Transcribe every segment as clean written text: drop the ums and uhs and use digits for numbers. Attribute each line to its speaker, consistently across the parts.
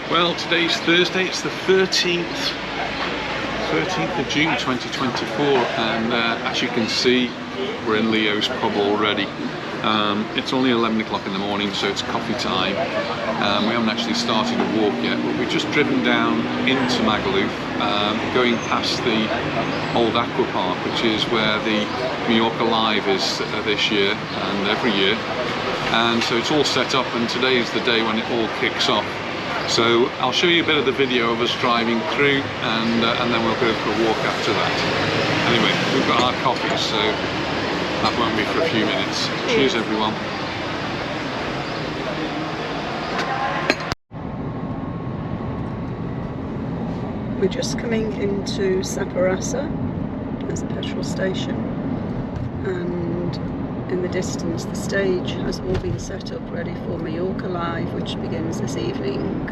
Speaker 1: Well, today's Thursday, it's the 13th of June 2024, and as you can see, we're in Leo's pub already. It's only 11 o'clock in the morning, so it's coffee time. We haven't actually started a walk yet, but we've just driven down into Magaluf, going past the old aqua park, which is where the Mallorca Live is this year and every year. And so it's all set up, and today is the day when it all kicks off. So I'll show you a bit of the video of us driving through, and then we'll go for a walk after that. Anyway, we've got our coffee, so that won't be for a few minutes. Cheers, everyone.
Speaker 2: We're just coming into Saparasa. There's a petrol station, and in the distance the stage has all been set up ready for Mallorca Live, which begins this evening.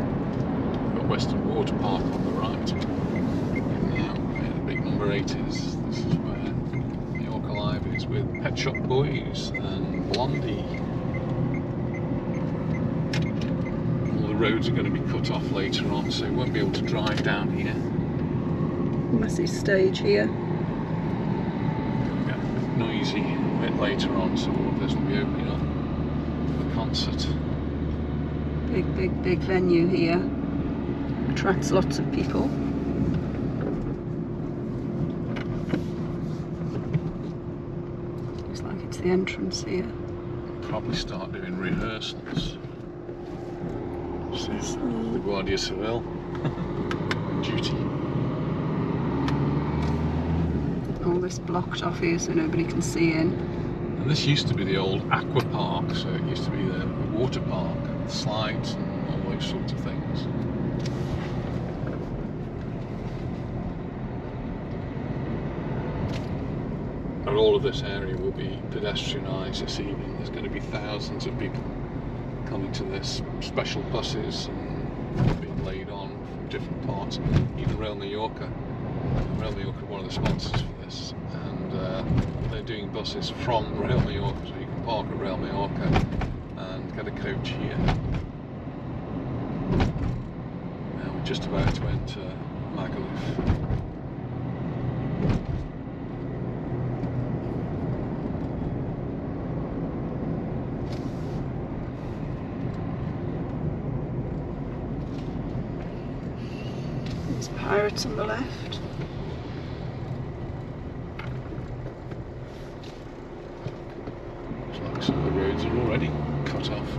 Speaker 1: Got Western Water Park on the right. And the big number 8 is. This is where Mallorca Live is, with Pet Shop Boys and Blondie. All the roads are going to be cut off later on, so you won't be able to drive down here.
Speaker 2: Massive stage here.
Speaker 1: Yeah, a bit noisy a bit later on, so all of this will be opening up for the concert.
Speaker 2: Big venue here. Attracts lots of people. Looks like it's the entrance here.
Speaker 1: Probably start doing rehearsals. This is the Guardia Civil duty.
Speaker 2: All this blocked off here so nobody can see in.
Speaker 1: And this used to be the old aqua park, so it used to be the water park, the slides and all those sorts of things. And all of this area will be pedestrianised this evening. There's going to be thousands of people coming to this, special buses and being laid on from different parts. Even Rail Mallorca. Rail Mallorca are one of the sponsors for this, and they're doing buses from Rail Mallorca, so you can park at Rail Mallorca and get a coach here. Now we're just about to enter Magaluf.
Speaker 2: There's pirates on the left.
Speaker 1: Looks like some of the roads are already cut off.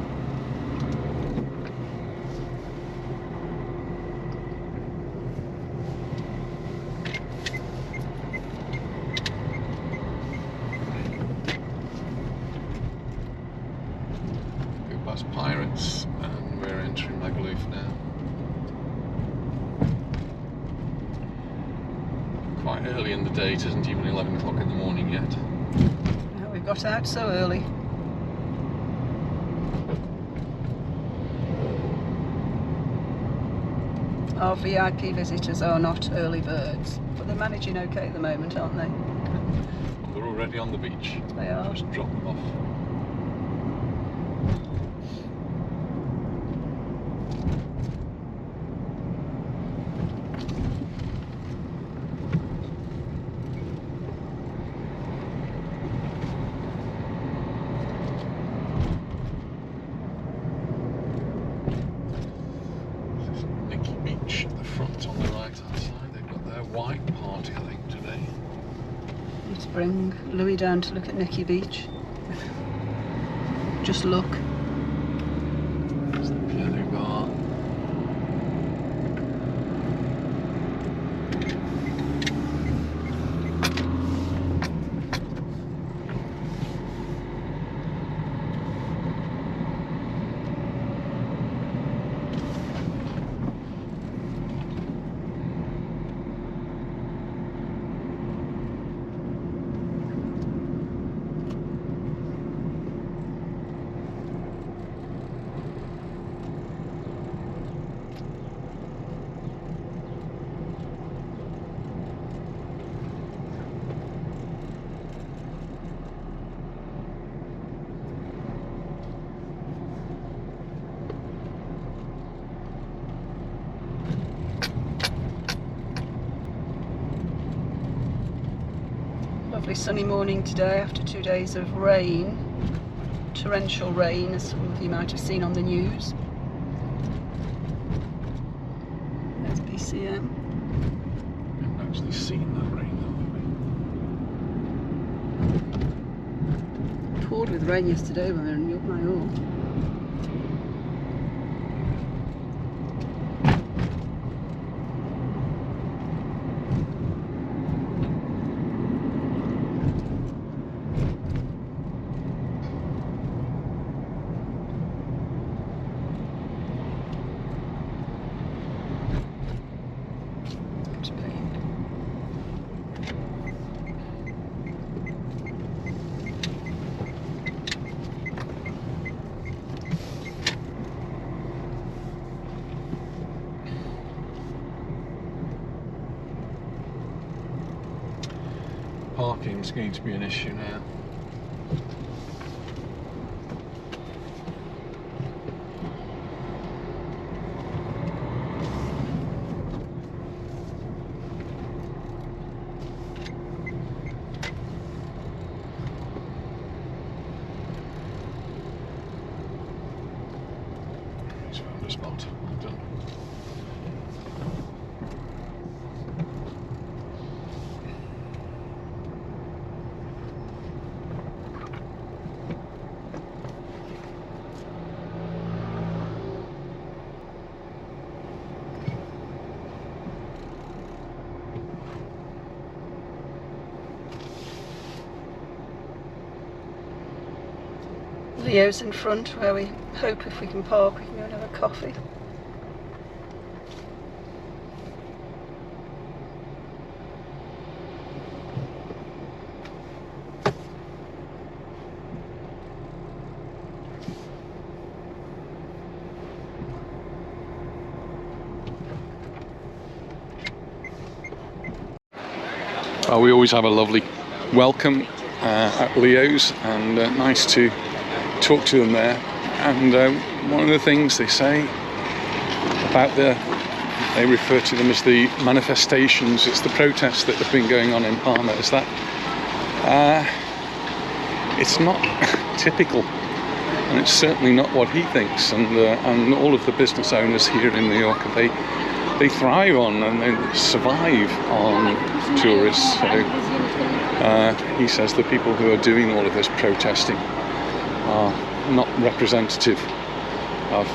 Speaker 1: Go past pirates, and we're entering Magaluf now. Quite early in the day, it isn't even 11 o'clock in the morning yet.
Speaker 2: Now we've got out so early. Our VIP visitors are not early birds, but they're managing okay at the moment, aren't they?
Speaker 1: Well, they're already on the beach.
Speaker 2: They are.
Speaker 1: Just drop them off. Beach at the front on the right hand side. They've got their white party, I think, today.
Speaker 2: Let's bring Louis down to look at Nicky Beach. Just look.
Speaker 1: There's the piano bar.
Speaker 2: Lovely sunny morning today after 2 days of rain, torrential rain, as some of you might have seen on the news. There's BCM.
Speaker 1: I've actually seen that rain though.
Speaker 2: Poured with rain yesterday when we were in Mallorca.
Speaker 1: Parking's going to be an issue now. He's found a spot. Well done.
Speaker 2: Leo's in front, where we hope if we can park we can go and have a coffee.
Speaker 1: Well, we always have a lovely welcome at Leo's, and nice to talk to them there. And one of the things they say about they refer to them as the manifestations, it's the protests that have been going on in Palma, is that it's not typical, and it's certainly not what he thinks, and all of the business owners here in Mallorca, they thrive on and they survive on tourists. So he says the people who are doing all of this protesting are not representative of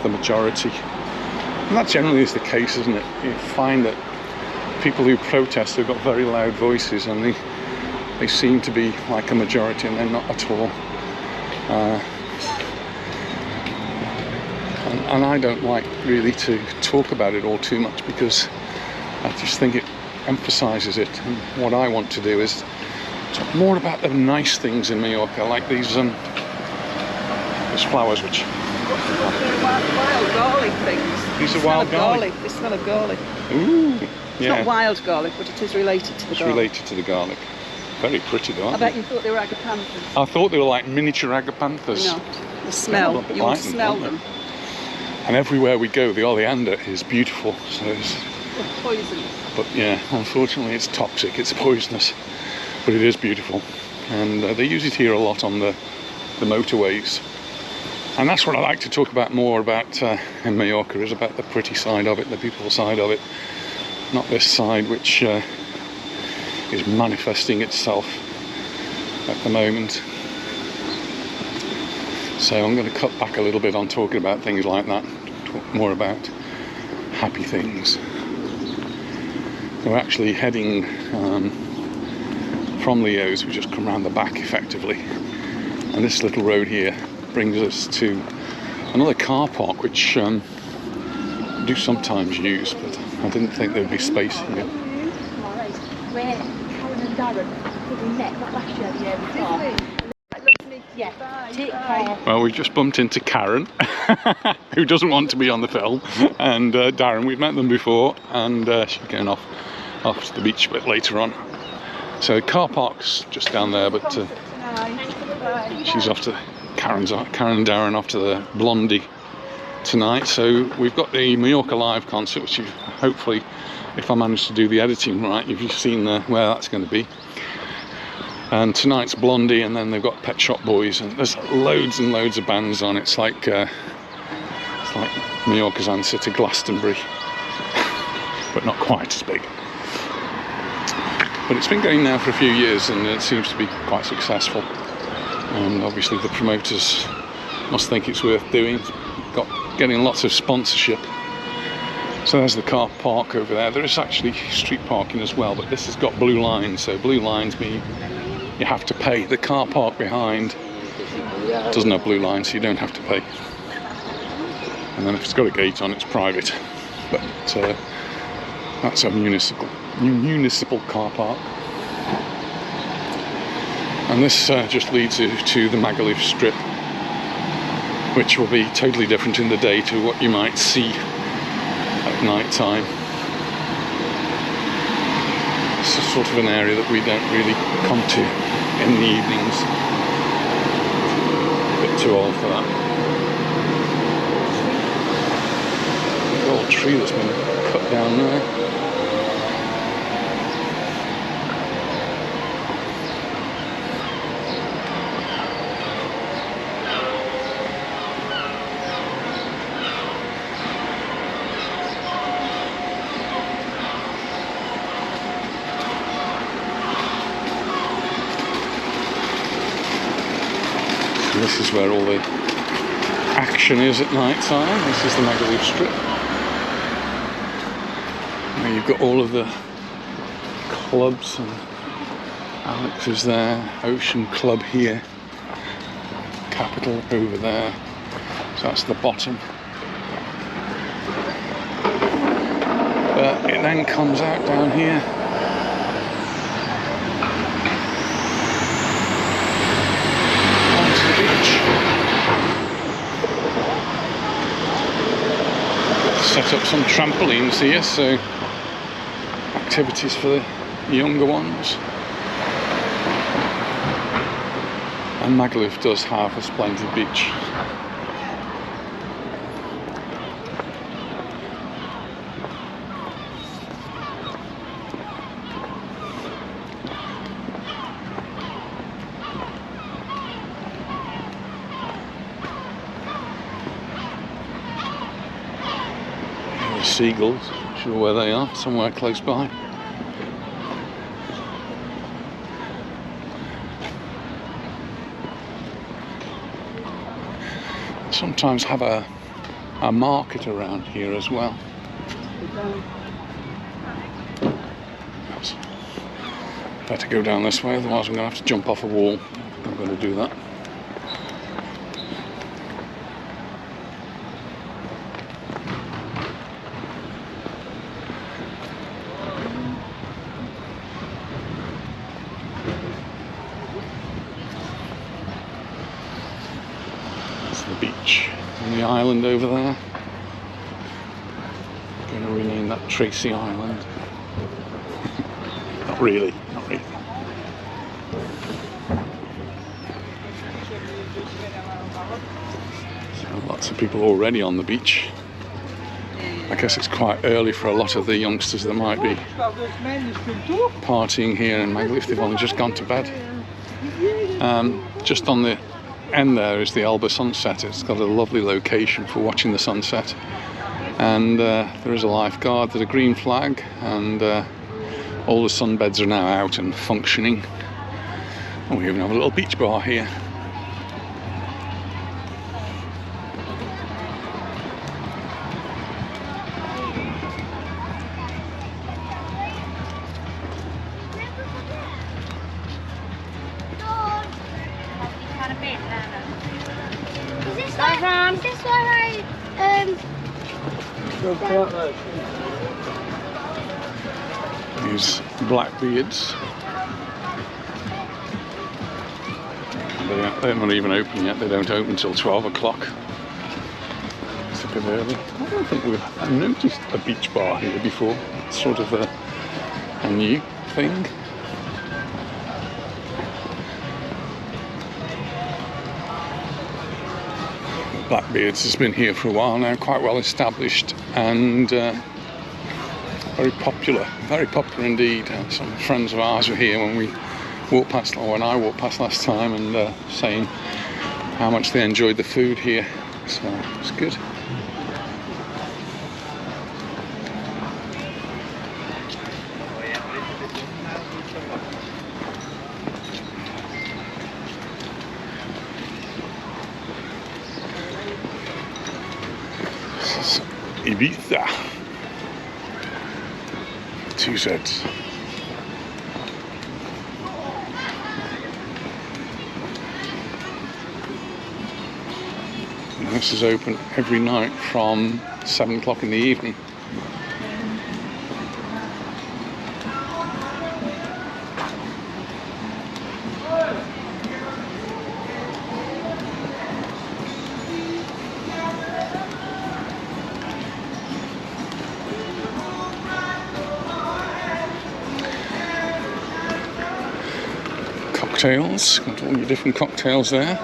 Speaker 1: the majority, and that generally is the case, isn't it? You find that people who protest have got very loud voices, and they seem to be like a majority, and they're not at all. And I don't like really to talk about it all too much, because I just think it emphasises it, and what I want to do is talk more about the nice things in Mallorca, like these flowers which...
Speaker 2: Wild garlic things.
Speaker 1: These are wild garlic?
Speaker 2: They smell of garlic.
Speaker 1: Ooh,
Speaker 2: it's not wild garlic, but it is related to the garlic.
Speaker 1: It's related to the garlic. Very pretty though, aren't
Speaker 2: I bet you thought they were agapanthus.
Speaker 1: I thought they were like miniature agapanthus.
Speaker 2: No, the smell. You will smell them.
Speaker 1: And everywhere we go, the oleander is beautiful. So it's
Speaker 2: poisonous.
Speaker 1: But yeah, unfortunately it's toxic, it's poisonous. But it is beautiful. And they use it here a lot on the motorways. And that's what I like to talk about more about in Mallorca, is about the pretty side of it, the beautiful side of it. Not this side which is manifesting itself at the moment. So I'm going to cut back a little bit on talking about things like that, talk more about happy things. We're actually heading from Leo's, we just come around the back effectively, and this little road here brings us to another car park which I do sometimes use, but I didn't think there would be space here.
Speaker 3: Where Karen and Darren probably met, not last year, the year before. Yeah, take care.
Speaker 1: Well, we just bumped into Karen, who doesn't want to be on the film, and Darren. We've met them before, and she's going off to the beach a bit later on. So car park's just down there, but she's off to Karen and Darren off to the Blondie tonight. So we've got the Mallorca Live concert, which you hopefully, if I manage to do the editing right, you've seen where that's going to be. And tonight's Blondie, and then they've got Pet Shop Boys, and there's loads and loads of bands on. It's like Mallorca's answer to Glastonbury, but not quite as big. But it's been going now for a few years, and it seems to be quite successful. And obviously the promoters must think it's worth doing. Getting lots of sponsorship. So there's the car park over there. There is actually street parking as well, but this has got blue lines. So blue lines mean you have to pay. The car park behind doesn't have blue lines, so you don't have to pay. And then if it's got a gate on, it's private. But that's a municipal car park. And this just leads you to the Magaluf strip, which will be totally different in the day to what you might see at night time. It's a sort of an area that we don't really come to in the evenings. A bit too old for that. The old tree that's been cut down there. This is where all the action is at night time. This is the Magaluf strip. Now you've got all of the clubs, and Alex is there, Ocean Club here, Capital over there. So that's the bottom. But it then comes out down here. Set up some trampolines here, so activities for the younger ones. And Magaluf does have a splendid beach. Seagulls, not sure where they are, somewhere close by. Sometimes have a market around here as well. Better go down this way, otherwise I'm going to have to jump off a wall. I'm going to do that. The beach and the island over there. I'm going to rename that Tracy Island. Not really, not really. So lots of people already on the beach. I guess it's quite early for a lot of the youngsters that might be partying here in Magaluf. They've only just gone to bed. Just on the end there is the Alba sunset. It's got a lovely location for watching the sunset, and there is a lifeguard, there's a green flag, and all the sunbeds are now out and functioning, and we even have a little beach bar here.
Speaker 4: Is this where
Speaker 1: These blackbeards. They're not even open yet. They don't open until 12 o'clock. It's a bit early. I don't think we've noticed a beach bar here before. It's sort of a new thing. Blackbeards has been here for a while now, quite well established, and very popular indeed. Some friends of ours were here when we walked past, or when I walked past last time, and saying how much they enjoyed the food here. So it's good. This is Ibiza. 2 Zs. And this is open every night from 7 o'clock in the evening. Cocktails, got all your different cocktails there.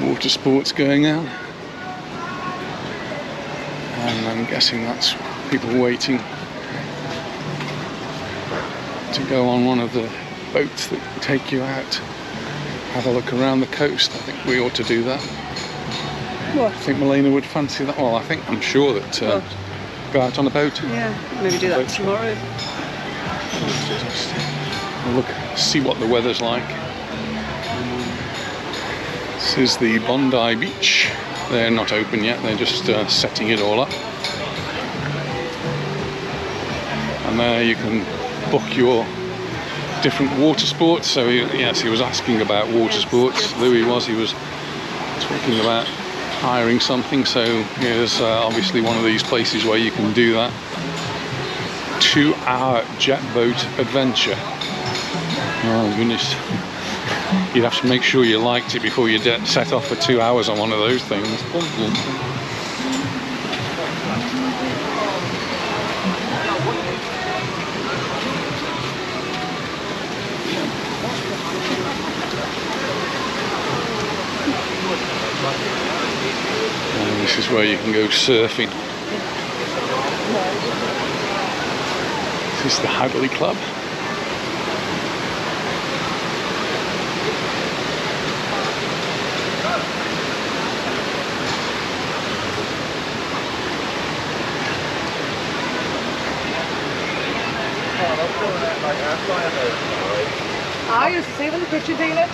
Speaker 1: Water sports going on, and I'm guessing that's people waiting to go on one of the boats that take you out, have a look around the coast. I think we ought to do that.
Speaker 2: What?
Speaker 1: I think Milena would fancy that. Well, I'm sure that go out on a boat.
Speaker 2: Yeah, maybe do that tomorrow.
Speaker 1: Look, see what the weather's like. This is the Bondi Beach. They're not open yet, they're just setting it all up. And there you can book your different water sports. So yes, he was asking about water sports. Louis was, he was talking about hiring something. So here's obviously one of these places where you can do that. 2-hour jet boat adventure. Oh goodness. You'd have to make sure you liked it before you set off for 2 hours on one of those things. And this is where you can go surfing. This is the Hadley Club.
Speaker 3: I used to see when the picture dealer.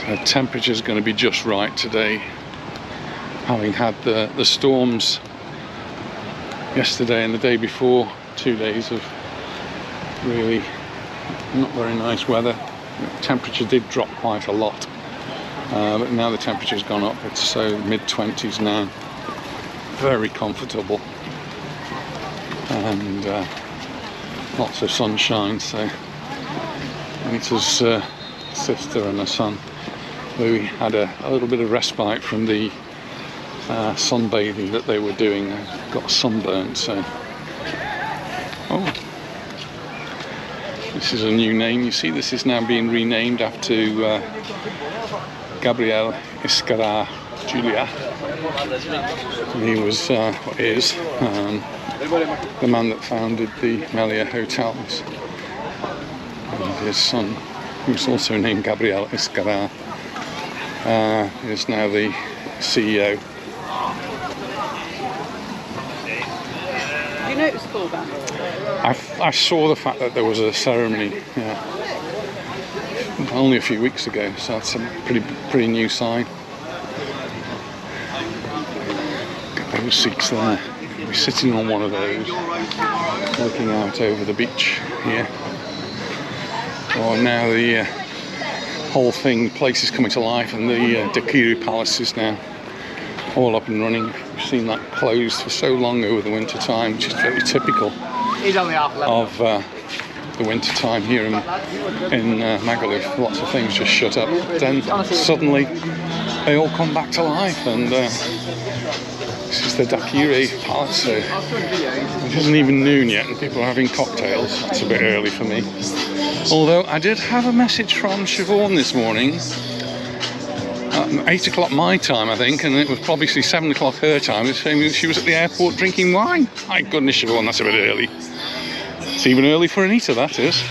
Speaker 1: The temperature's going to be just right today, having had the storms yesterday and the day before. 2 days of really not very nice weather. The temperature did drop quite a lot, but now the temperature's gone up. It's so mid-20s now, very comfortable, and lots of sunshine. So Anita's sister and her son Louis had a little bit of respite from the sunbathing that they were doing. Got sunburnt, so. Oh, this is a new name. You see, this is now being renamed after Gabriel Iscara Julia. He was, is, the man that founded the Melia hotels. And his son, who's also named Gabriel Iscara, is now the CEO.
Speaker 2: Do you know it was called that?
Speaker 1: I saw the fact that there was a ceremony, only a few weeks ago, so that's a pretty new sign. Got those seats there. We're sitting on one of those, looking out over the beach here. Oh, now the whole place is coming to life, and the Dakiru Palace is now all up and running. We've seen that closed for so long over the winter time, which is very typical of the winter time here in Magaluf. Lots of things just shut up. Then suddenly they all come back to life, and this is the Dakire Palazzo. It isn't even noon yet and people are having cocktails. That's a bit early for me. Although I did have a message from Siobhan this morning, 8 o'clock my time I think, and it was probably 7 o'clock her time. It's saying she was at the airport drinking wine. My goodness, Siobhan, that's a bit early. It's even early for Anita, that is.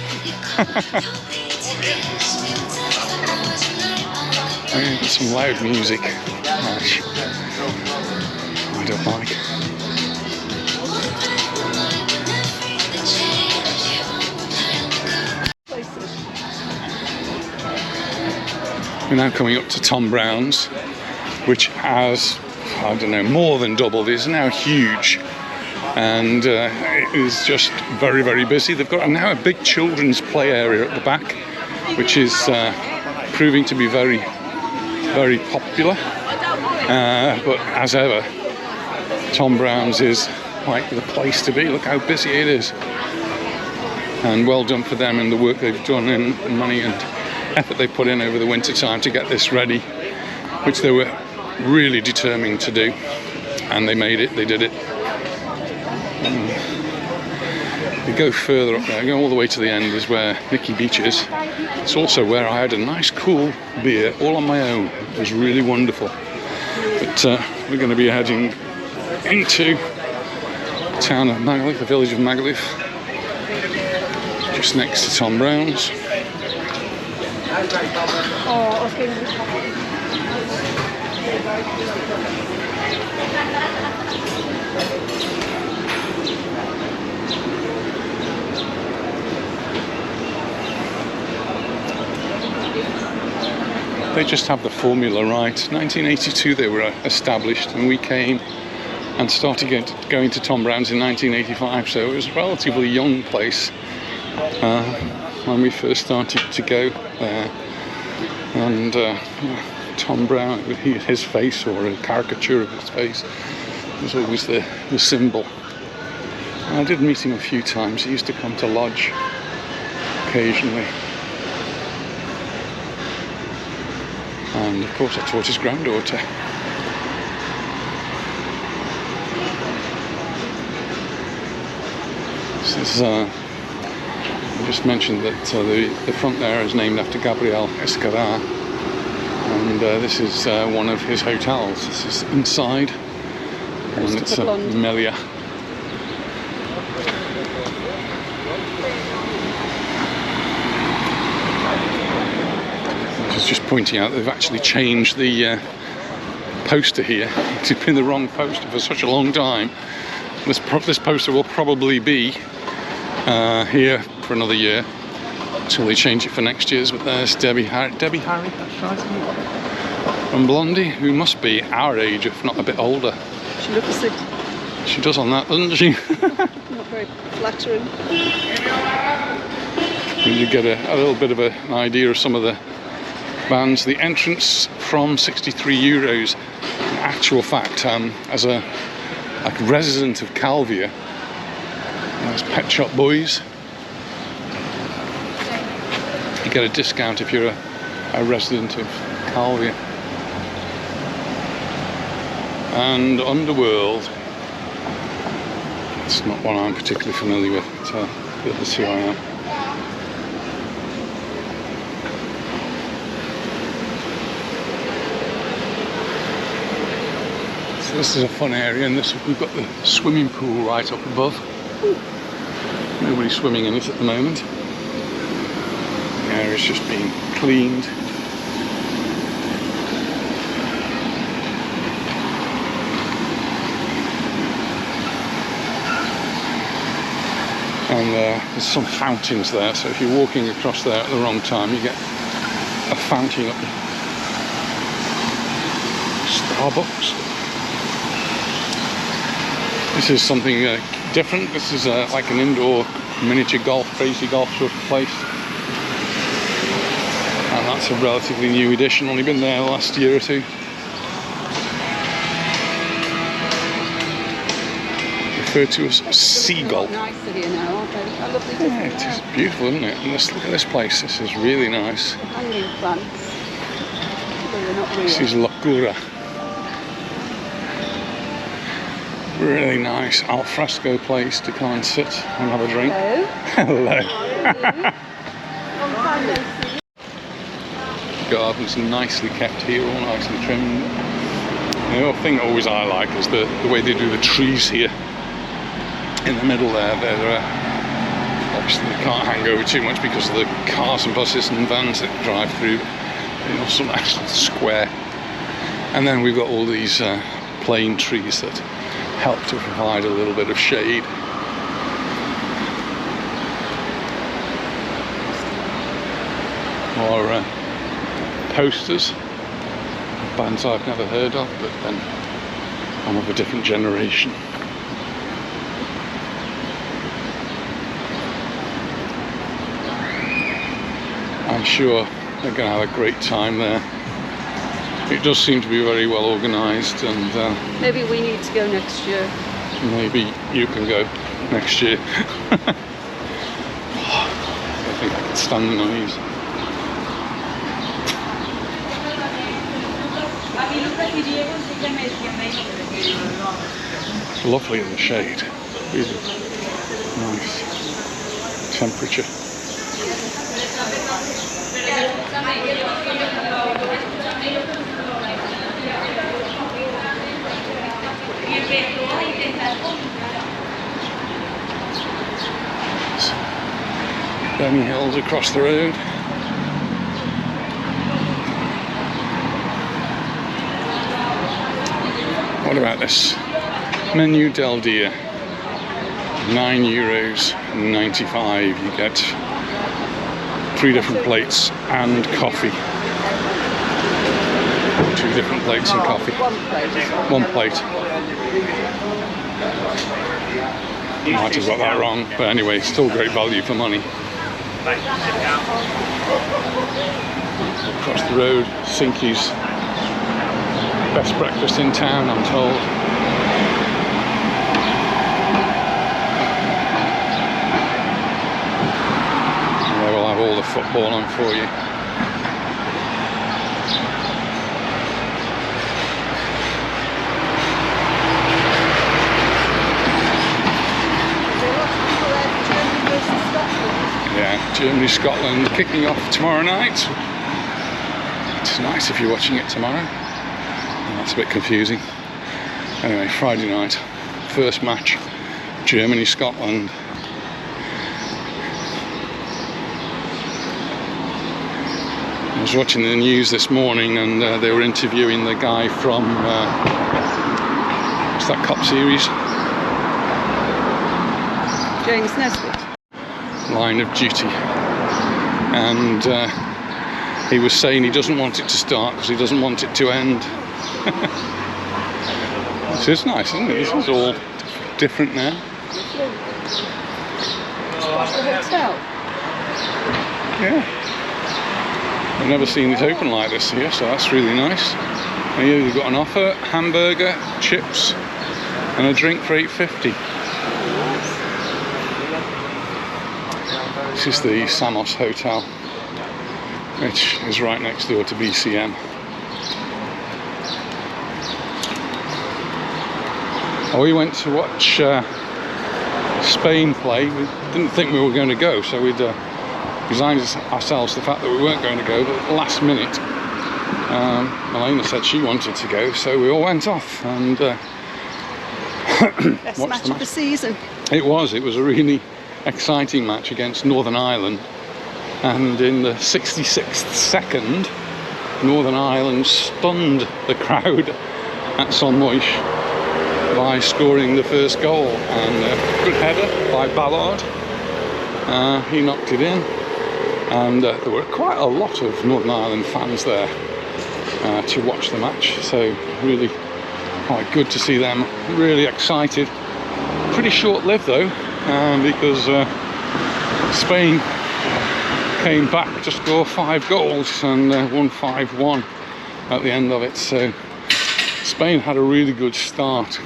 Speaker 1: Some loud music, which I don't like. We're now coming up to Tom Brown's, which has, I don't know, more than doubled. It's now huge, and it is just very, very busy. They've got now a big children's play area at the back, which is proving to be very, very popular. But as ever, Tom Brown's is like the place to be. Look how busy it is, and well done for them and the work they've done and money and effort they put in over the winter time to get this ready, which they were really determined to do, and they made it. They did it. We go further up there, go all the way to the end is where Mickey Beach is. It's also where I had a nice cool beer all on my own. It was really wonderful. But we're going to be heading into the town of Magaluf, the village of Magaluf, just next to Tom Brown's. They just have the formula right. 1982 they were established, and we came and started going to Tom Brown's in 1985, so it was a relatively young place when we first started to go there. And Tom Brown, with his face, or a caricature of his face, was always the symbol. And I did meet him a few times. He used to come to lodge occasionally. And of course I taught his granddaughter. This is, I just mentioned that the front there is named after Gabriel Escarra, and this is one of his hotels. This is inside, and it's a Melia. I was just pointing out they've actually changed the poster here. It's been the wrong poster for such a long time. This poster will probably be here for another year until they change it for next year's. But there's Debbie Harry, that's right, from Blondie, who must be our age, if not a bit older.
Speaker 2: She looks it.
Speaker 1: She does on that, doesn't she?
Speaker 2: Not very flattering.
Speaker 1: You get a little bit of an idea of some of the bands. The entrance from €63. In actual fact, as a resident of Calvia, there's Pet Shop Boys. You get a discount if you're a resident of Calvia. And Underworld. It's not one I'm particularly familiar with, but let's see who I am. So this is a fun area, and we've got the swimming pool right up above. Nobody's swimming in it at the moment. The area's just being cleaned. And there's some fountains there, so if you're walking across there at the wrong time, you get a fountain up there. Starbucks. This is something different. This is like an indoor miniature golf, crazy golf sort of place. And that's a relatively new addition, only been there the last year or two. referred to as seagull.
Speaker 2: Nicer here now, aren't they? I love the
Speaker 1: Yeah, it is beautiful, isn't it? And let's look at this place. This is really nice.
Speaker 2: hanging plants. But they're not real.
Speaker 1: This is Locura. Really nice al fresco place to come and sit and have a drink.
Speaker 2: Hello.
Speaker 1: Hello. Gardens nicely kept here, all nicely trimmed. The other thing always I like is the way they do the trees here in the middle there. They're obviously they can't hang over too much because of the cars and buses and vans that drive through. You know, some nice little square. And then we've got all these plane trees that help to provide a little bit of shade. Or posters, bands I've never heard of, but then I'm of a different generation. I'm sure they're going to have a great time there. It does seem to be very well organised, and
Speaker 2: Maybe we need to go next year.
Speaker 1: maybe you can go next year. I think I can stand the noise. It's lovely in the shade. Really nice temperature. Benny Hills across the road. What about this? Menu del Dia. €9.95. You get 3 different plates and coffee. 2 different plates and coffee. One plate. Might have got that wrong, but anyway, still great value for money. Across the road, Sinky's. Best breakfast in town, I'm told. Yeah, we'll have all the football on for you. Yeah, Germany, Scotland kicking off tomorrow night. It's nice if you're watching it tomorrow. That's a bit confusing. Anyway, Friday night, first match, Germany, Scotland. I was watching the news this morning, and they were interviewing the guy from what's that cop series?
Speaker 2: James Nesbitt.
Speaker 1: Line of Duty. And he was saying he doesn't want it to start because he doesn't want it to end. This is nice, isn't it? This is all different now.
Speaker 2: What's the hotel?
Speaker 1: Yeah. I've never seen it open like this here, so that's really nice. And here you've got an offer, hamburger, chips, and a drink for $8.50. This is the Samos Hotel, which is right next door to BCM. We went to watch Spain play. We didn't think we were going to go, so we'd resigned ourselves to the fact that we weren't going to go, but last minute Elena said she wanted to go, so we all went off and
Speaker 2: Best
Speaker 1: watched
Speaker 2: match
Speaker 1: the
Speaker 2: of the season.
Speaker 1: It was a really exciting match against Northern Ireland, and in the 66th second Northern Ireland stunned the crowd at Son Moix by scoring the first goal, and a good header by Ballard. He knocked it in, and there were quite a lot of Northern Ireland fans there to watch the match, so really quite good to see them really excited. Pretty short-lived though, because Spain came back to score 5 goals and won 5-1 at the end of it, so Spain had a really good start.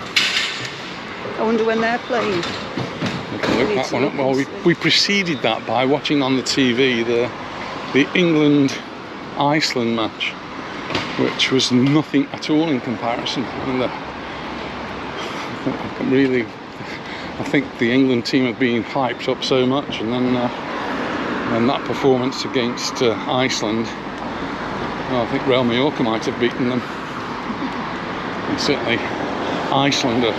Speaker 2: I wonder when they're playing.
Speaker 1: We can look that one up. Well, we preceded that by watching on the TV the England-Iceland match, which was nothing at all in comparison. And I think the England team have been hyped up so much, and then that performance against Iceland, well, I think Real Mallorca might have beaten them. And certainly Iceland, a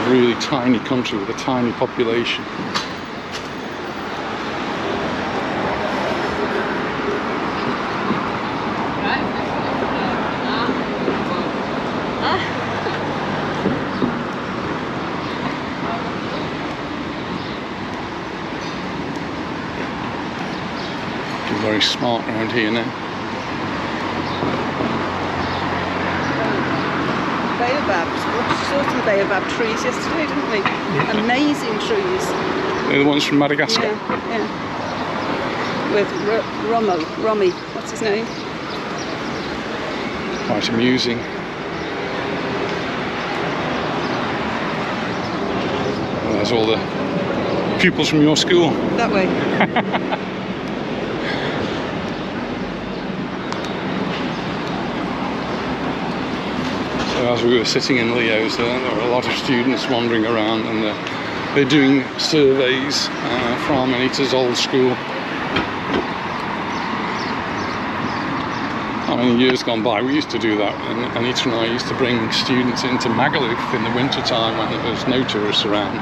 Speaker 1: really tiny country with a tiny population. Very smart around here now.
Speaker 2: Baobabs. We saw some baobab trees yesterday, didn't we? Yeah. Amazing trees.
Speaker 1: They're the ones from Madagascar.
Speaker 2: Yeah. With Romy. What's his name?
Speaker 1: Quite amusing. Well, there's all the pupils from your school.
Speaker 2: That way.
Speaker 1: As we were sitting in Leo's, there were a lot of students wandering around, and they're doing surveys from Anita's old school. I mean, years gone by, we used to do that, and Anita and I used to bring students into Magaluf in the winter time when there was no tourists around,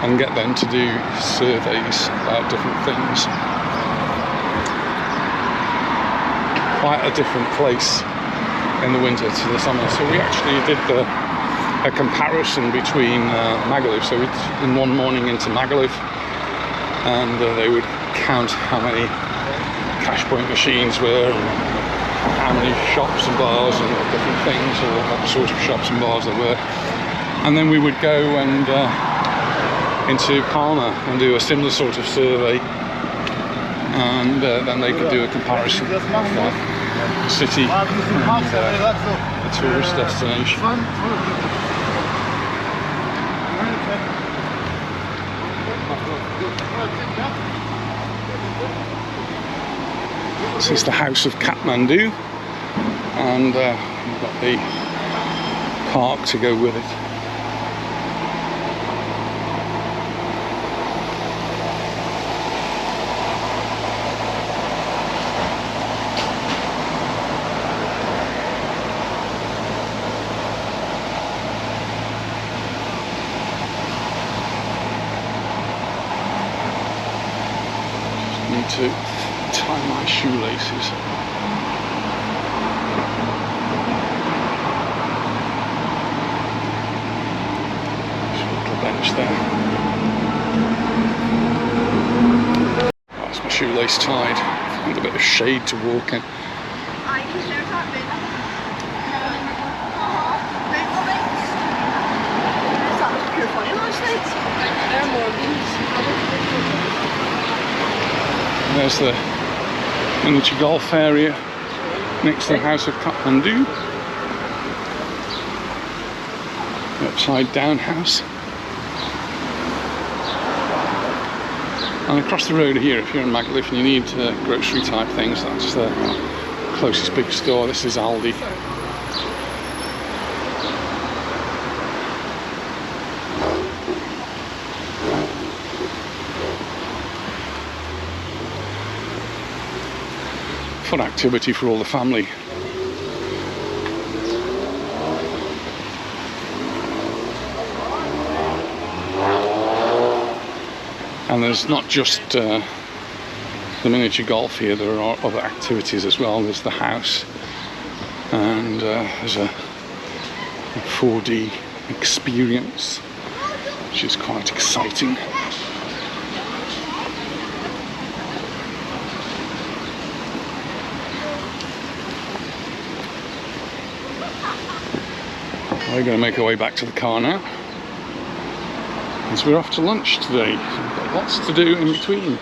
Speaker 1: and get them to do surveys about different things. Quite a different place in the winter to the summer. So we actually did a comparison between Magaluf. So we'd in one morning into Magaluf, and they would count how many cash point machines were, and how many shops and bars and different things, or what sort of shops and bars there were. And then we would go and into Palma and do a similar sort of survey, and then they could do a comparison of the city and a tourist destination. This is the House of Kathmandu, and we've got the park to go with it. Need to tie my shoelaces. There's a little bench there. That's my shoelace tied. Find a bit of shade to walk in. There's the miniature golf area next to the House of Kathmandu. The upside down house. And across the road here, if you're in Magaluf and you need grocery type things, that's the closest big store. This is Aldi. Fun activity for all the family. And there's not just the miniature golf here, there are other activities as well. There's the house, and there's a 4D experience, which is quite exciting. We're going to make our way back to the car now, as we're off to lunch today. So we've got lots to do in between.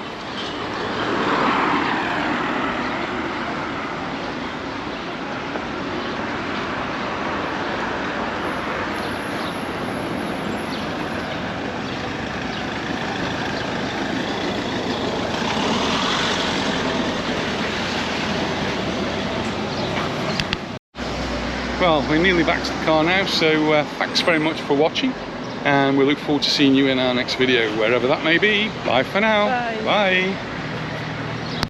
Speaker 1: well, we're nearly back to the car now, so thanks very much for watching, and we look forward to seeing you in our next video, wherever that may be. Bye for now.
Speaker 2: Bye.
Speaker 1: Bye.